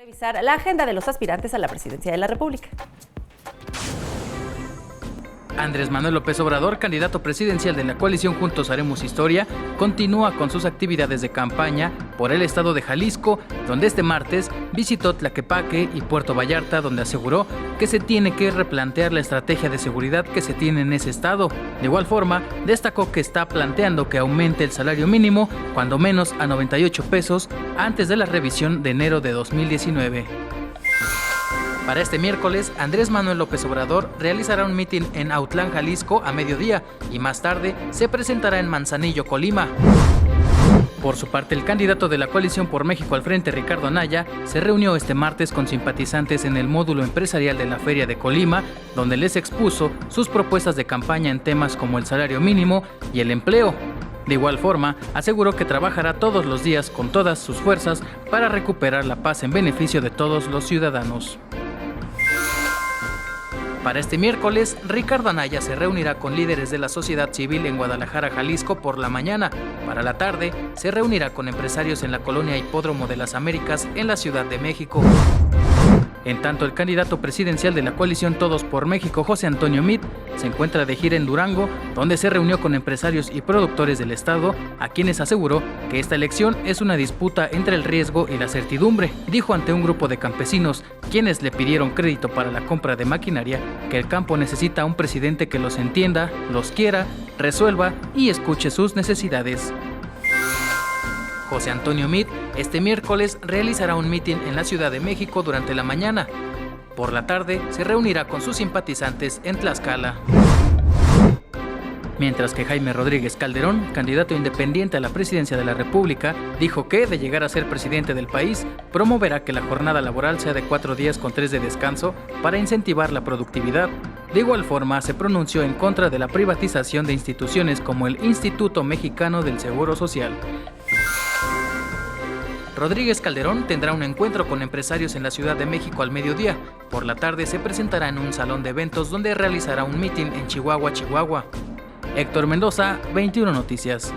Revisar la agenda de los aspirantes a la presidencia de la República. Andrés Manuel López Obrador, candidato presidencial de la coalición Juntos Haremos Historia, continúa con sus actividades de campaña por el estado de Jalisco, donde este martes visitó Tlaquepaque y Puerto Vallarta, donde aseguró que se tiene que replantear la estrategia de seguridad que se tiene en ese estado. De igual forma, destacó que está planteando que aumente el salario mínimo, cuando menos a 98 pesos, antes de la revisión de enero de 2019. Para este miércoles, Andrés Manuel López Obrador realizará un mitin en Autlán, Jalisco, a mediodía, y más tarde se presentará en Manzanillo, Colima. Por su parte, el candidato de la Coalición por México al Frente, Ricardo Anaya, se reunió este martes con simpatizantes en el módulo empresarial de la Feria de Colima, donde les expuso sus propuestas de campaña en temas como el salario mínimo y el empleo. De igual forma, aseguró que trabajará todos los días con todas sus fuerzas para recuperar la paz en beneficio de todos los ciudadanos. Para este miércoles, Ricardo Anaya se reunirá con líderes de la sociedad civil en Guadalajara, Jalisco, por la mañana. Para la tarde, se reunirá con empresarios en la colonia Hipódromo de las Américas, en la Ciudad de México. En tanto, el candidato presidencial de la coalición Todos por México, José Antonio Meade, se encuentra de gira en Durango, donde se reunió con empresarios y productores del estado, a quienes aseguró que esta elección es una disputa entre el riesgo y la certidumbre. Dijo ante un grupo de campesinos, quienes le pidieron crédito para la compra de maquinaria, que el campo necesita un presidente que los entienda, los quiera, resuelva y escuche sus necesidades. José Antonio Meade este miércoles realizará un mitin en la Ciudad de México durante la mañana. Por la tarde se reunirá con sus simpatizantes en Tlaxcala. Mientras que Jaime Rodríguez Calderón, candidato independiente a la presidencia de la República, dijo que, de llegar a ser presidente del país, promoverá que la jornada laboral sea de 4 días con 3 de descanso para incentivar la productividad. De igual forma, se pronunció en contra de la privatización de instituciones como el Instituto Mexicano del Seguro Social. Rodríguez Calderón tendrá un encuentro con empresarios en la Ciudad de México al mediodía. Por la tarde se presentará en un salón de eventos donde realizará un mitin en Chihuahua, Chihuahua. Héctor Mendoza, 21 Noticias.